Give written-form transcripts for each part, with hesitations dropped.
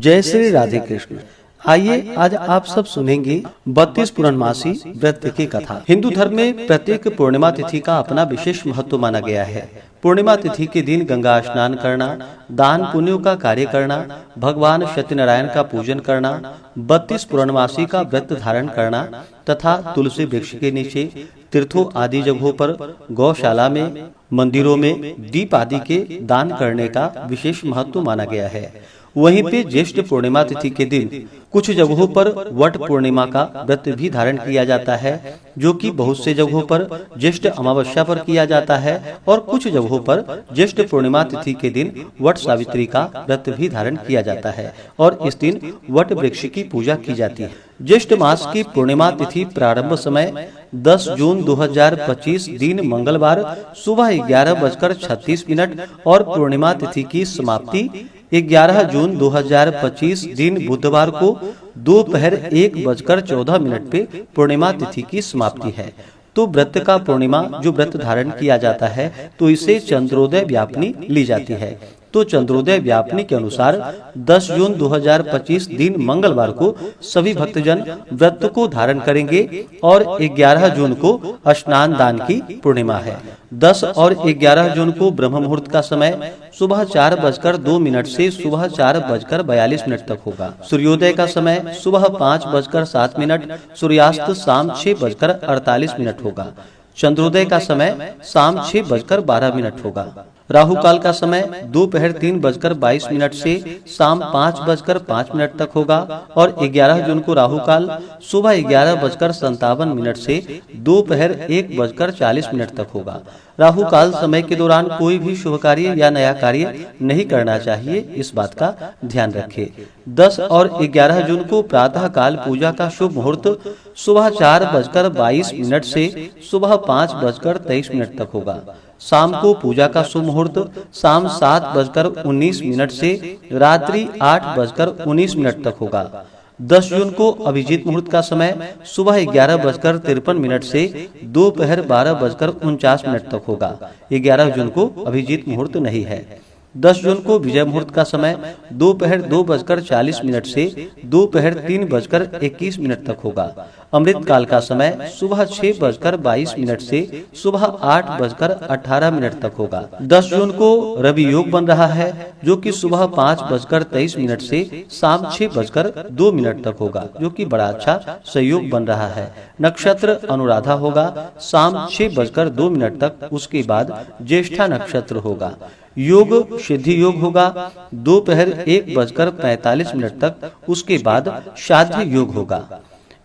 जय श्री राधे कृष्ण। आइए आज आप सब सुनेंगे 32 पूर्णमासी व्रत की कथा। हिंदू धर्म में प्रत्येक पूर्णिमा तिथि का अपना विशेष महत्व माना गया है। पूर्णिमा तिथि के दिन गंगा स्नान करना, दान पुण्यों का कार्य करना, भगवान सत्यनारायण का पूजन करना, 32 पूर्णमासी का व्रत धारण करना तथा तुलसी वृक्ष के नीचे, तीर्थों आदि जगहों पर, गौशाला में, मंदिरों में दीप आदि के दान करने का विशेष महत्व माना गया है। वहीं पे ज्येष्ठ पूर्णिमा तिथि के दिन कुछ जगहों पर वट पूर्णिमा का व्रत भी धारण किया जाता है, जो कि बहुत से जगहों पर ज्येष्ठ अमावस्या पर किया जाता है और कुछ जगहों पर ज्येष्ठ पूर्णिमा तिथि के दिन वट सावित्री का व्रत भी धारण किया जाता है और इस दिन वट वृक्ष की पूजा की जाती है। ज्येष्ठ मास की पूर्णिमा तिथि प्रारंभ समय 10 जून 2025 दिन मंगलवार सुबह 11:36 और पूर्णिमा तिथि की समाप्ति 11 जून 2025 दिन बुधवार को दोपहर 1:14 पे पूर्णिमा तिथि की समाप्ति है। तो व्रत का पूर्णिमा जो व्रत धारण किया जाता है तो इसे चंद्रोदय व्यापनी ली जाती है। तो चंद्रोदय व्यापनी के अनुसार 10 जून 2025 दिन मंगलवार को सभी भक्तजन व्रत को धारण करेंगे और 11 जून को स्नान दान की पूर्णिमा है। 10 और 11 जून को ब्रह्म मुहूर्त का समय सुबह 4:02 से सुबह 4:42 तक होगा। सूर्योदय का समय सुबह 5:07, सूर्यास्त शाम 6:48 होगा। चंद्रोदय का समय शाम 6:12 होगा। राहु काल का समय दोपहर 3:22 से शाम 5:05 तक होगा और 11 जून को राहु काल सुबह 11:57 से दोपहर 1:40 तक होगा। राहु काल समय के दौरान कोई भी शुभ कार्य या नया कार्य नहीं करना चाहिए, इस बात का ध्यान रखें। 10 और 11 जून को प्रातः काल पूजा का शुभ मुहूर्त सुबह 4:22 से सुबह 5:23 तक होगा। शाम को पूजा का शुभ मुहूर्त शाम 7:19 से रात्रि 8:19 तक होगा। 10 जून को अभिजीत मुहूर्त का समय सुबह 11:53 से दोपहर 12:49 तक होगा। 11 जून को अभिजीत मुहूर्त नहीं है। 10 जून को विजय मुहूर्त का समय दोपहर 2:40 से दोपहर 3:21 तक होगा। अमृत काल का समय सुबह 6:22 से सुबह 8:18 तक होगा। 10 जून को रवि योग बन रहा है, जो कि सुबह 5:23 से शाम 6:02 तक होगा, जो कि बड़ा अच्छा संयोग बन रहा है। नक्षत्र अनुराधा होगा शाम 6:02 तक, उसके बाद ज्येष्ठा नक्षत्र होगा। योग सिद्धि योग होगा दोपहर 1:45 तक, उसके बाद श्राद्ध योग होगा।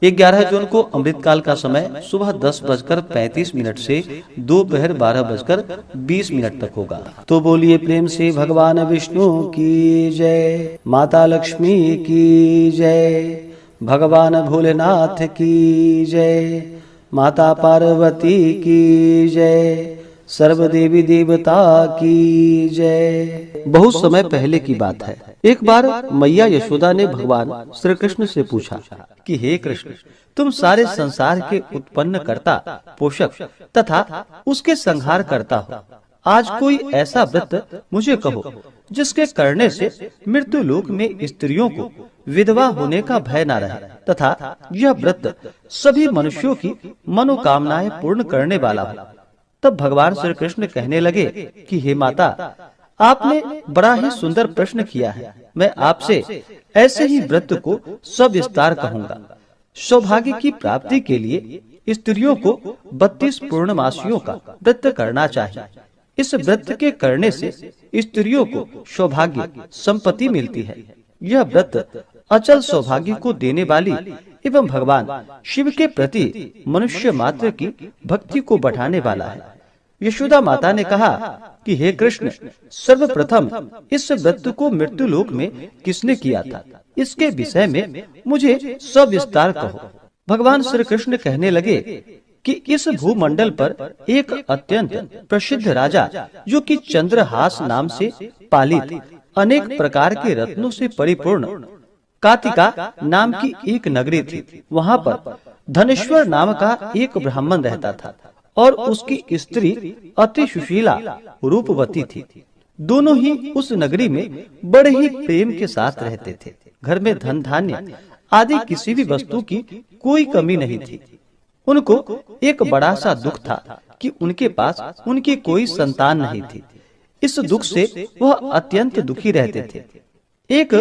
11 जून को अमृत काल का समय सुबह 10:35 से दोपहर 12:20 तक होगा। तो बोलिए प्रेम से भगवान विष्णु की जय, माता लक्ष्मी की जय, भगवान भोलेनाथ की जय, माता पार्वती की जय, सर्व देवी देवता की जय। बहुत समय पहले की बात है। एक बार मैया यशोदा ने भगवान श्री कृष्ण से पूछा कि हे कृष्ण, तुम सारे संसार के उत्पन्न करता, पोषक तथा उसके संहार करता हो। आज कोई ऐसा व्रत मुझे कहो जिसके करने से मृत्यु लोक में स्त्रियों को विधवा होने का भय न रहे तथा यह व्रत सभी मनुष्यों की मनोकामनाएं पूर्ण करने वाला हो। तब भगवान श्री कृष्ण कहने लगे कि हे माता, आपने बड़ा ही सुंदर प्रश्न किया है। मैं आपसे ऐसे ही व्रत को सविस्तार कहूँगा। सौभाग्य की प्राप्ति के लिए स्त्रियों को 32 पूर्णमासियों का व्रत करना चाहिए। इस व्रत के करने से स्त्रियों को सौभाग्य संपत्ति मिलती है। यह व्रत अचल सौभाग्य को देने वाली एवं भगवान शिव के प्रति मनुष्य मात्र की भक्ति को बढ़ाने वाला है। यशोदा माता ने कहा कि हे कृष्ण, सर्वप्रथम इस व्रत को मृत्यु लोक में किसने किया था, इसके विषय में मुझे सविस्तार कहो। भगवान श्री कृष्ण कहने लगे कि इस भूमंडल पर एक अत्यंत प्रसिद्ध राजा, जो कि चंद्रहास नाम से पालित अनेक प्रकार के रत्नों से परिपूर्ण कातिका नाम की एक नगरी थी। वहाँ पर धनेश्वर नाम का एक ब्राह्मण रहता था और उसकी स्त्री अति सुशीला रूपवती थी। दोनों ही उस नगरी में बड़े ही प्रेम के साथ रहते थे। घर में धन धान्य आदि किसी भी वस्तु की कोई कमी नहीं थी। उनको एक बड़ा सा दुख था कि उनके पास उनकी कोई संतान नहीं थी। इस दुख से वह अत्यंत दुखी रहते थे। एक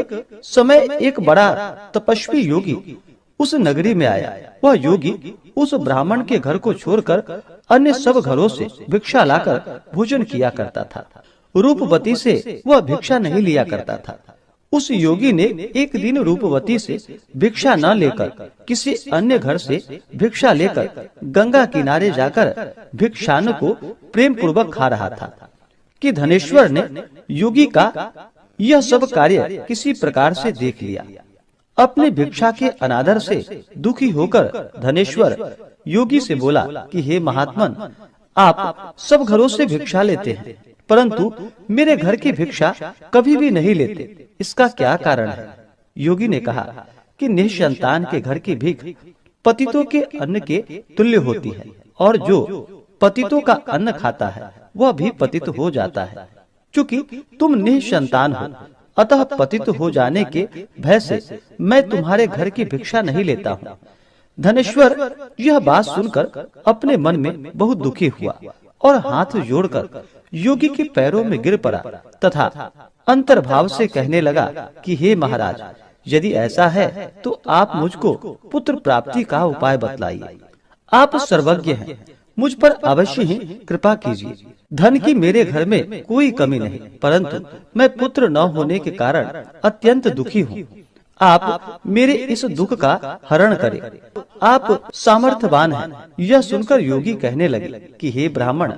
समय एक बड़ा तपस्वी योगी उस नगरी में आया। वह योगी उस ब्राह्मण के घर को छोड़कर अन्य सब घरों से भिक्षा लाकर भोजन किया करता था। रूपवती से वह भिक्षा नहीं लिया करता था। उस योगी ने एक दिन रूपवती से भिक्षा न लेकर किसी अन्य घर से भिक्षा लेकर गंगा किनारे जाकर भिक्षान्न को प्रेम पूर्वक खा रहा था कि धनेश्वर ने योगी का यह सब कार्य किसी प्रकार से देख लिया। अपनी भिक्षा के अनादर से दुखी होकर धनेश्वर योगी से बोला कि हे महात्मन, आप सब घरों से भिक्षा लेते हैं, परंतु मेरे घर की भिक्षा कभी भी नहीं लेते, इसका क्या कारण है? योगी ने कहा कि निसंतान के घर की भीख पतितों के अन्न के तुल्य होती है, और जो पतितों का अन्न खाता है वह भी पतित हो जाता है। चूंकि तुम निसंतान हो, अतः पतित हो जाने के भय से मैं तुम्हारे घर की भिक्षा नहीं लेता हूँ। धनेश्वर यह बात सुनकर अपने मन में बहुत दुखी हुआ और हाथ जोड़कर योगी के पैरों में गिर पड़ा तथा अंतर्भाव से कहने लगा कि हे महाराज, यदि ऐसा है तो आप मुझको पुत्र प्राप्ति का उपाय बतलाइए। आप सर्वज्ञ हैं, मुझ पर अवश्य ही कृपा कीजिए। धन की मेरे घर में कोई कमी नहीं, परंतु मैं पुत्र न होने के कारण अत्यंत दुखी हूँ। आप मेरे इस दुख का हरण करें। आप सामर्थ्यवान हैं। यह सुनकर योगी कहने लगे कि हे ब्राह्मण,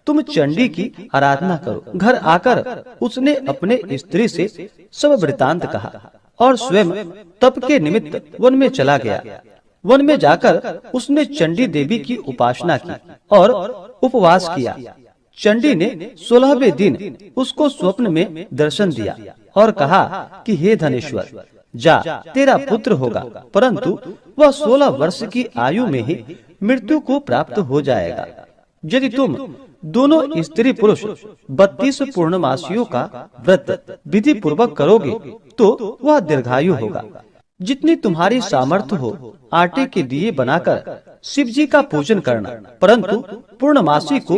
तुम चंडी की आराधना करो। घर आकर उसने अपने स्त्री से सब वृतांत कहा और स्वयं तप के निमित्त वन में चला गया। वन में जाकर उसने चंडी देवी की उपासना की और उपवास किया। चंडी ने 16वें दिन उसको स्वप्न में दर्शन दिया और कहा कि हे धनेश्वर, जा, तेरा पुत्र होगा, परंतु वह 16 वर्ष की आयु में ही मृत्यु को प्राप्त हो जाएगा। यदि तुम दोनों स्त्री पुरुष 32 पूर्णमासियों का व्रत विधि पूर्वक करोगे तो वह दीर्घायु होगा। जितनी तुम्हारी सामर्थ्य हो आटे के दिए बनाकर शिव जी का पूजन करना, परंतु पूर्णमासी को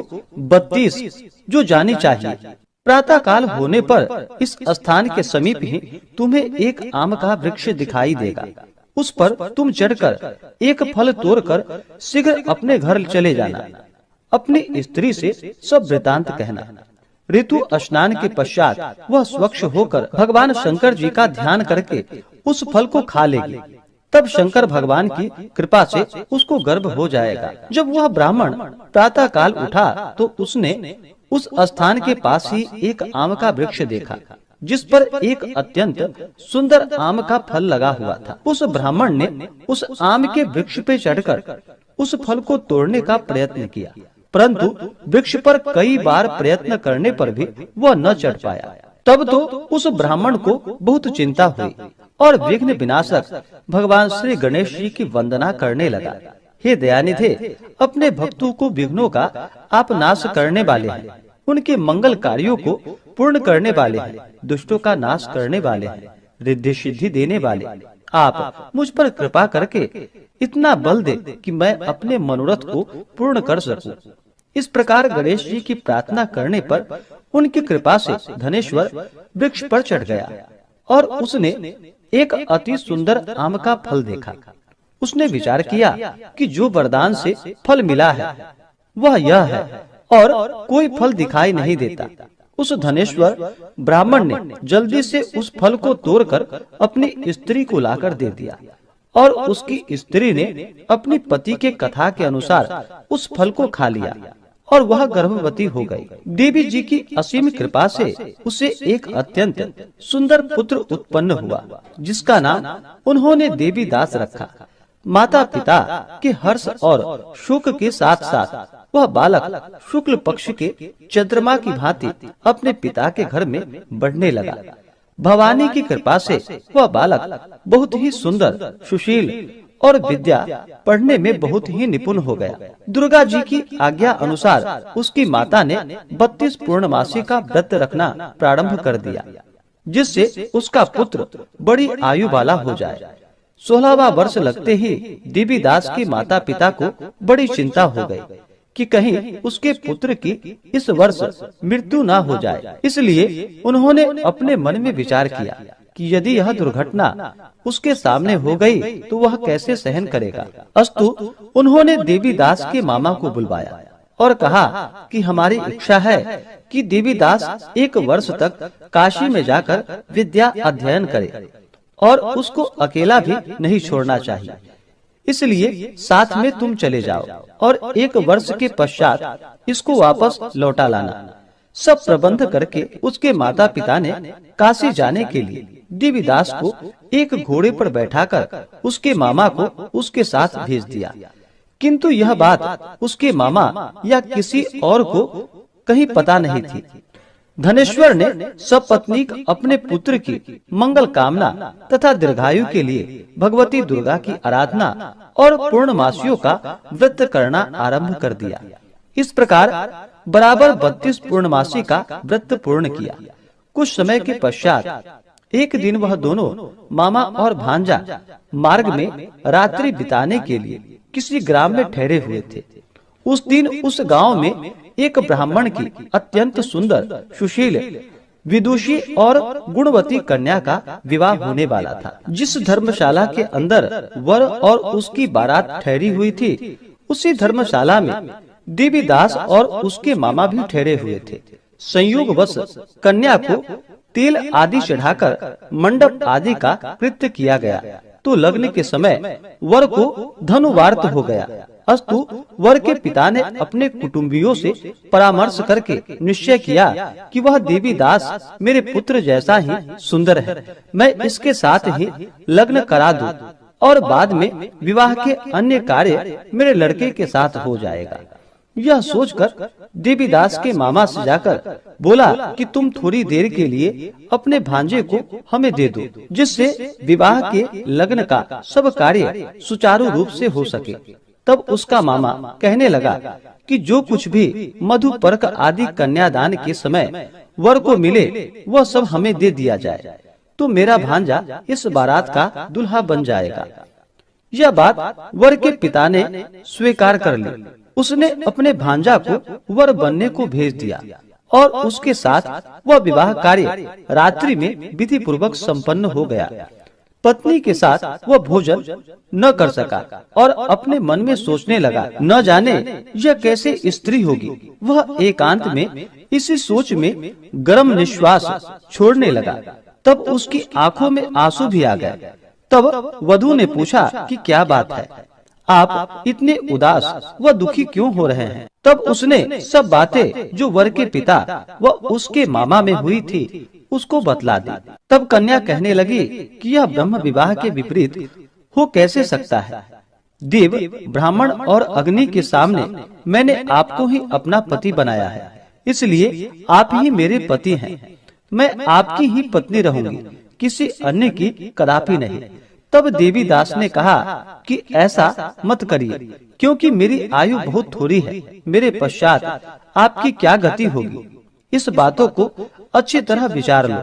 32 जो जानी चाहिए। प्रातः काल होने पर इस स्थान के समीप ही तुम्हें एक आम का वृक्ष दिखाई देगा। उस पर तुम चढ़कर एक फल तोड़कर शीघ्र अपने घर चले जाना। अपनी स्त्री से सब वृतांत कहना। ऋतु स्नान के पश्चात वह स्वच्छ होकर भगवान शंकर जी का ध्यान करके उस फल को खा लेगी। तब शंकर भगवान की कृपा से उसको गर्भ हो जाएगा। जब वह ब्राह्मण प्रातः काल उठा तो उसने उस स्थान के पास ही एक आम का वृक्ष देखा, जिस पर एक अत्यंत सुंदर आम का फल लगा हुआ था। उस ब्राह्मण ने उस आम के वृक्ष पे चढ़कर उस फल को तोड़ने का प्रयत्न किया, परंतु वृक्ष पर कई बार प्रयत्न करने पर भी वह न चढ़ पाया। तब तो उस ब्राह्मण को बहुत चिंता हुई और विघ्न विनाशक भगवान श्री गणेश जी की वंदना करने लगा। हे दयानिधे, अपने भक्तों को विघ्नों का आप नाश करने वाले हैं, उनके मंगल कार्यों को पूर्ण करने वाले हैं, दुष्टों का नाश करने वाले हैं, रिद्धि सिद्धि देने वाले। आप मुझ पर कृपा करके इतना बल दे कि मैं अपने मनोरथ को पूर्ण कर सकूं। इस प्रकार गणेश जी की प्रार्थना करने पर उनकी कृपा से धनेश्वर वृक्ष पर चढ़ गया और उसने एक अति सुंदर आम का फल देखा। उसने विचार किया कि जो वरदान से फल मिला है वह यह है और कोई फल दिखाई नहीं देता। उस धनेश्वर ब्राह्मण ने जल्दी से उस फल को तोड़कर अपनी स्त्री को लाकर दे दिया और उसकी स्त्री ने अपनी पति के कथा के अनुसार उस फल को खा लिया और वह गर्भवती हो गई। देवी जी की असीम कृपा से उसे एक अत्यंत सुंदर पुत्र उत्पन्न हुआ, जिसका नाम उन्होंने देवी दास रखा। माता पिता के हर्ष और शोक के साथ साथ वह बालक शुक्ल पक्ष के चंद्रमा की भांति अपने पिता के घर में बढ़ने लगा। भवानी की कृपा से वह बालक बहुत ही सुंदर, सुशील और विद्या पढ़ने में बहुत ही निपुण हो गया। दुर्गा जी की आज्ञा अनुसार उसकी माता ने 32 पूर्णमासी का व्रत रखना प्रारंभ कर दिया। जिससे उसका पुत्र बड़ी आयु वाला हो जाए। 16वां वर्ष लगते ही देवीदास के माता पिता को बड़ी चिंता हो गई कि कहीं उसके पुत्र की इस वर्ष मृत्यु न हो जाए। इसलिए उन्होंने अपने मन में विचार किया कि यदि यह दुर्घटना उसके सामने हो गई तो वह कैसे सहन करेगा। अस्तु उन्होंने देवीदास के मामा को बुलवाया और कहा कि हमारी इच्छा है कि देवीदास 1 वर्ष तक काशी में जाकर विद्या अध्ययन करे और उसको अकेला भी नहीं छोड़ना चाहिए। इसलिए साथ में तुम चले जाओ और 1 वर्ष के पश्चात इसको वापस लौटा लाना। सब प्रबंध करके उसके माता पिता ने काशी जाने के लिए देवीदास को एक घोड़े पर बैठाकर उसके मामा को उसके साथ भेज दिया। किंतु यह बात उसके मामा या किसी और को कहीं पता नहीं थी। धनेश्वर ने सपत्नीक अपने पुत्र की मंगल कामना तथा दीर्घायु के लिए भगवती दुर्गा की आराधना और पूर्णमासियों का व्रत करना आरंभ कर दिया। इस प्रकार बराबर 32 पूर्णमासी का व्रत पूर्ण किया। कुछ समय के पश्चात एक दिन वह दोनों मामा और भांजा मार्ग में रात्रि बिताने के लिए किसी ग्राम में ठहरे हुए थे। उस दिन उस गांव में एक ब्राह्मण की अत्यंत सुंदर, सुशील, विदुषी और गुणवती कन्या का विवाह होने वाला था। जिस धर्मशाला के अंदर वर और उसकी बारात ठहरी हुई थी, उसी धर्मशाला में देवीदास और उसके मामा भी ठहरे हुए थे। संयोगवश कन्या को तेल आदि चढ़ाकर मंडप आदि का कृत्य किया गया तो लग्न के समय वर को धनुवार्त हो गया। अस्तु वर के पिता ने अपने कुटुंबियों से परामर्श करके निश्चय किया कि वह देवीदास मेरे पुत्र जैसा ही सुंदर है, मैं इसके साथ ही लग्न करा दूं और बाद में विवाह के अन्य कार्य मेरे लड़के के साथ हो जाएगा। यह सोचकर देवीदास के मामा से जाकर बोला कि तुम थोड़ी देर के लिए अपने भांजे को हमें दे दो, जिससे विवाह के लग्न का सब कार्य सुचारू रूप से हो सके। तब उसका मामा कहने लगा कि जो कुछ भी मधुपर्क आदि कन्यादान के समय वर को मिले वह सब हमें दे दिया जाए, तो मेरा भांजा इस बारात का दुल्हा बन जाएगा। यह बात वर के पिता ने स्वीकार कर ली। उसने अपने भांजा को वर बनने को भेज दिया और उसके साथ वह विवाह कार्य रात्रि में विधि पूर्वक संपन्न हो गया। पत्नी के साथ वह भोजन न कर सका और अपने मन में सोचने लगा, न जाने यह कैसे स्त्री होगी। वह एकांत में इसी सोच में गर्म निश्वास छोड़ने लगा। तब उसकी आंखों में आंसू भी आ गए। तब वधू ने पूछा कि क्या बात है, आप इतने उदास व दुखी क्यों हो रहे हैं। तब उसने सब बातें जो वर के पिता व उसके मामा में हुई थी उसको बतला दी। तब कन्या कहने लगी कि यह ब्रह्म विवाह के विपरीत हो कैसे सकता है। देव, ब्राह्मण और अग्नि के सामने मैंने आपको ही अपना पति बनाया है, इसलिए आप ही मेरे पति हैं। मैं आपकी ही पत्नी रहूंगी, किसी अन्य की कदापि नहीं। तब देवीदास ने कहा कि ऐसा मत करिए, क्योंकि मेरी आयु बहुत थोड़ी है। मेरे पश्चात आपकी क्या गति होगी, इस बातों को अच्छी तरह विचार लो।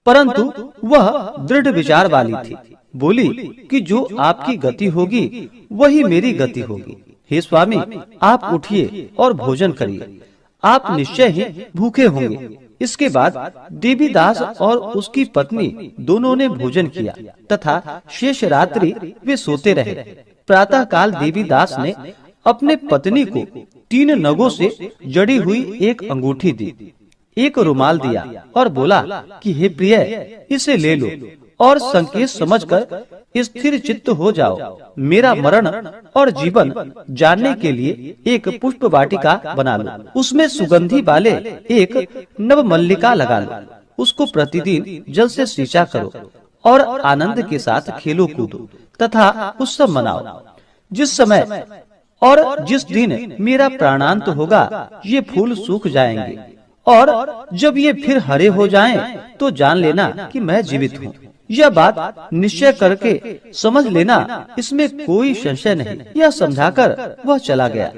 परंतु वह दृढ़ विचार वाली थी। बोली कि जो आपकी गति होगी वही मेरी गति होगी। हे स्वामी, आप उठिए और भोजन करिए, आप निश्चय ही भूखे होंगे। इसके बाद देवीदास और उसकी पत्नी दोनों ने भोजन किया तथा शेष रात्रि वे सोते रहे। प्रातः काल देवीदास ने अपने पत्नी को 3 नगों से जड़ी हुई एक अंगूठी दी, एक रुमाल दिया और बोला कि हे प्रिय, इसे ले लो और संकेत समझकर स्थिर चित्त हो जाओ। मेरा मरण और जीवन जानने के लिए एक पुष्प वाटिका बना लो, उसमें सुगंधी वाले एक नव मल्लिका लगा लो, उसको प्रतिदिन जल से सींचा करो और आनंद के साथ खेलो कूदो तथा उत्सव मनाओ। जिस समय और जिस दिन मेरा प्राणांत होगा ये फूल सूख जाएंगे और जब ये फिर हरे हो जाएं, तो जान लेना कि मैं जीवित हूँ। यह बात निश्चय करके समझ लेना, इसमें कोई संशय नहीं। यह समझाकर वह चला गया।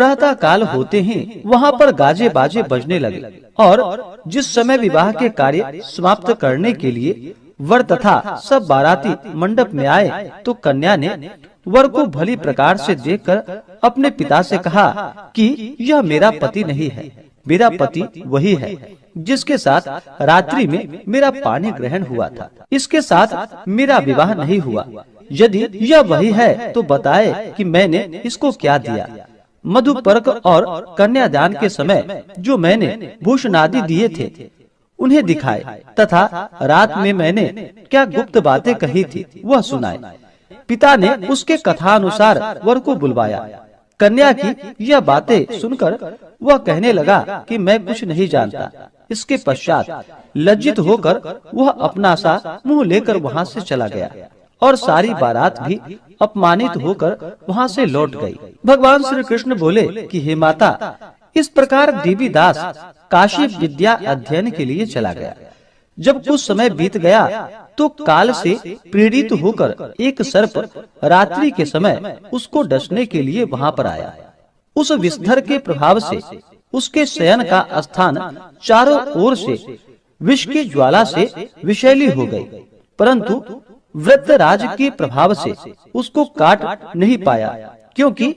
प्रातः काल होते ही वहाँ पर गाजे बाजे बजने लगे और जिस समय विवाह के कार्य समाप्त करने के लिए वर तथा सब बाराती मंडप में आए तो कन्या ने वर को भली प्रकार से देखकर अपने पिता से कहा कि यह मेरा पति नहीं है, मेरा पति वही है जिसके साथ रात्रि में मेरा पानी ग्रहण हुआ था। इसके साथ मेरा विवाह नहीं हुआ। यदि यह वही है तो बताए कि मैंने इसको क्या दिया। मधुपर्क और कन्यादान के समय जो मैंने भूषण आदि दिए थे उन्हें दिखाए तथा रात में मैंने क्या गुप्त बातें कही थी वह सुनाए। पिता ने उसके कथानुसार वर को बुलवाया। कन्या की यह बातें सुनकर वह कहने लगा कि मैं कुछ नहीं जानता। इसके पश्चात लज्जित होकर वह अपना सा मुंह लेकर वहाँ से चला गया और सारी बारात भी अपमानित होकर वहाँ से लौट गई। भगवान श्री कृष्ण बोले कि हे माता, इस प्रकार देवीदास काशी विद्या अध्ययन के लिए चला गया। जब कुछ समय बीत गया तो काल से प्रेरित होकर एक सर्प रात्रि के समय उसको डसने के लिए वहाँ पर आया। उस विषधर के प्रभाव से उसके शयन का स्थान चारों ओर से विष की ज्वाला से विषैली हो गई, परंतु वृत्रराज के प्रभाव से उसको काट नहीं पाया, क्योंकि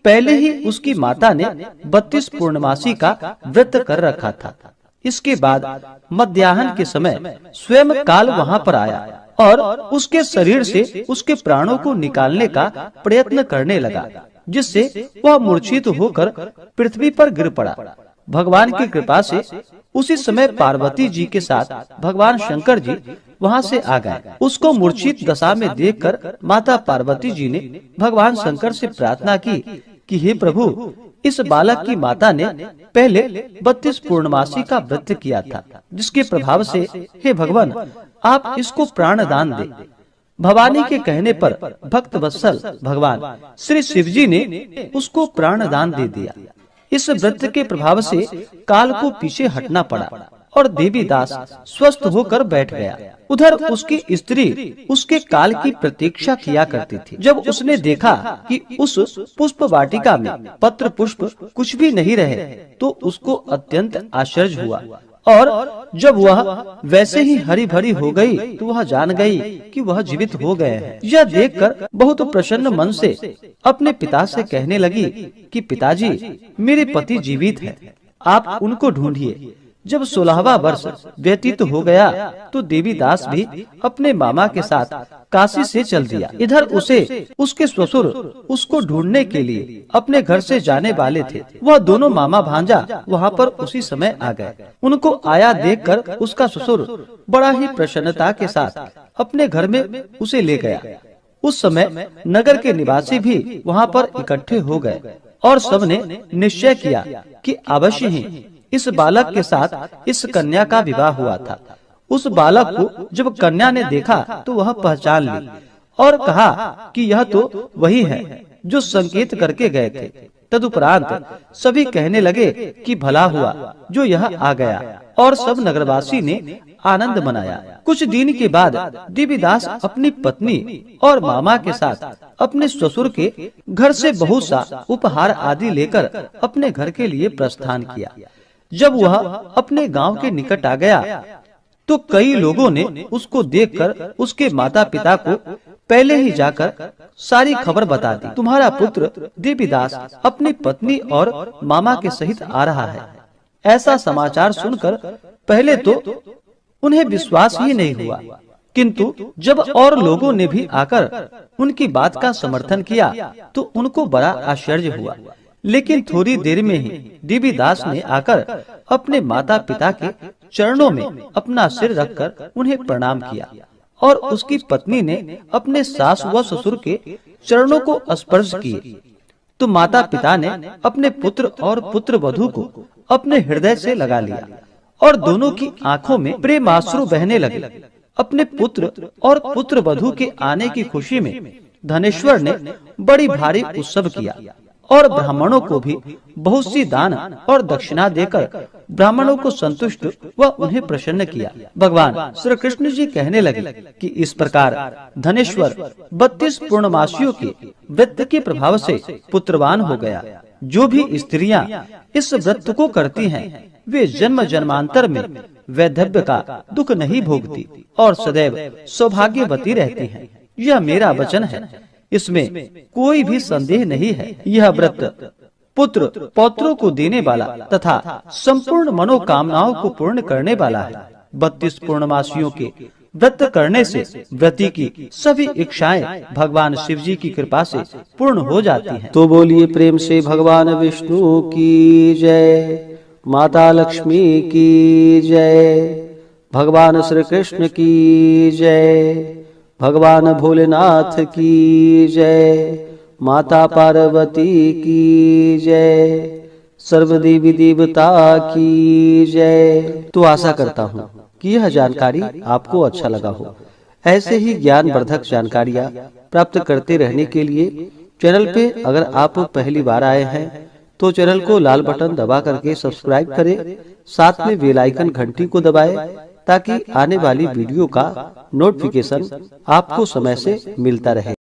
पहले ही उसकी माता ने 32 पूर्णमासी का व्रत कर रखा था। इसके बाद मध्याह्न के समय स्वयं काल वहाँ पर आया और उसके शरीर से उसके प्राणों को निकालने का प्रयत्न करने लगा, जिससे वह मूर्छित होकर पृथ्वी पर गिर पड़ा। भगवान की कृपा से उसी समय पार्वती जी के साथ भगवान शंकर जी वहाँ से आ गए। उसको मूर्छित दशा में देखकर माता पार्वती जी ने भगवान शंकर से प्रार्थना की कि हे प्रभु, इस बालक की माता ने पहले 32 पूर्णमासी का व्रत किया था, जिसके प्रभाव से हे भगवान आप इसको प्राण दान दे। भवानी के कहने पर भक्त वत्सल भगवान श्री शिव जी ने उसको प्राण दान दे दिया। इस व्रत के प्रभाव से काल को पीछे हटना पड़ा और देवीदास स्वस्थ होकर बैठ गया। उधर उसकी स्त्री उसके काल की प्रतीक्षा किया करती थी। जब उसने देखा कि उस पुष्प वाटिका में पत्र पुष्प कुछ भी नहीं रहे तो उसको अत्यंत आश्चर्य हुआ और जब वह वैसे ही हरी भरी हो गई तो वह जान गई कि वह जीवित हो गए हैं। यह देखकर बहुत प्रसन्न मन से अपने पिता से कहने लगी कि पिताजी, मेरे पति जीवित हैं, आप उनको ढूंढिए। जब 16वां वर्ष व्यतीत हो गया तो देवीदास भी अपने मामा के साथ काशी से चल दिया। इधर उसे उसके ससुर उसको ढूंढने के लिए अपने घर से जाने वाले थे। वह दोनों मामा भांजा वहाँ पर उसी समय आ गए। उनको आया देखकर उसका ससुर बड़ा ही प्रसन्नता के साथ अपने घर में उसे ले गया। उस समय नगर के निवासी भी वहाँ पर इकट्ठे हो गए और सबने निश्चय किया कि अवश्य ही इस बालक के साथ इस कन्या का विवाह हुआ था। उस बालक को जब कन्या ने देखा तो वह पहचान ली और कहा कि यह तो वही है जो संकेत करके गए थे। तदुपरांत सभी कहने लगे कि भला हुआ जो यह आ गया और सब नगरवासी ने आनंद मनाया। कुछ दिन के बाद देवीदास अपनी पत्नी और मामा के साथ अपने ससुर के घर से बहुत सा उपहार आदि लेकर अपने घर के लिए प्रस्थान किया। जब वह अपने गांव के निकट आ गया तो कई लोगों ने उसको देखकर उसके माता पिता को पहले ही जाकर सारी खबर बता दी। तुम्हारा पुत्र देवीदास अपनी पत्नी और मामा के सहित आ रहा है। ऐसा समाचार सुनकर पहले तो उन्हें विश्वास ही नहीं हुआ, किंतु जब और लोगों ने भी आकर उनकी बात का समर्थन किया तो उनको बड़ा आश्चर्य हुआ। लेकिन थोड़ी देर में ही देवीदास ने आकर अपने माता पिता के चरणों में अपना सिर रखकर उन्हें प्रणाम किया और उसकी पत्नी ने अपने सास व ससुर के चरणों को स्पर्श किए तो माता पिता ने अपने पुत्र और पुत्र वधू को अपने हृदय से लगा लिया और दोनों की आंखों में प्रेमाश्रु बहने लगे। अपने पुत्र और पुत्र वधू के आने की खुशी में धनेश्वर ने बड़ी भारी उत्सव किया और ब्राह्मणों को भी बहुत सी दान और दक्षिणा देकर ब्राह्मणों को संतुष्ट व उन्हें प्रसन्न किया। भगवान श्री कृष्ण जी कहने लगे कि इस प्रकार धनेश्वर 32 पूर्णमासियों के व्रत के प्रभाव से पुत्रवान हो गया। जो भी स्त्रियां इस व्रत को करती हैं, वे जन्म जन्मांतर में वैधव्य का दुख नहीं भोगती और सदैव सौभाग्यवती रहती हैं। यह मेरा वचन है, इसमें कोई भी संदेह नहीं है। यह व्रत पुत्र पौत्रों को देने वाला तथा संपूर्ण मनोकामनाओं को पूर्ण करने वाला है। 32 पूर्णमासियों के व्रत करने से व्रती की सभी इच्छाएं भगवान शिव जी की कृपा से पूर्ण हो जाती हैं। तो बोलिए प्रेम से भगवान विष्णु की जय, माता लक्ष्मी की जय, भगवान श्री कृष्ण की जय, भगवान भोलेनाथ की जय, माता पार्वती की जय, सर्व देवी देवता की जय। तो आशा करता हूँ कि यह जानकारी आपको अच्छा लगा हो। ऐसे ही ज्ञानवर्धक जानकारियाँ प्राप्त करते रहने के लिए चैनल पे अगर आप पहली बार आए हैं तो चैनल को लाल बटन दबा करके सब्सक्राइब करें, साथ में बेल आइकन घंटी को दबाएं ताकि आने वाली वीडियो का नोटिफिकेशन आपको समय से मिलता रहे।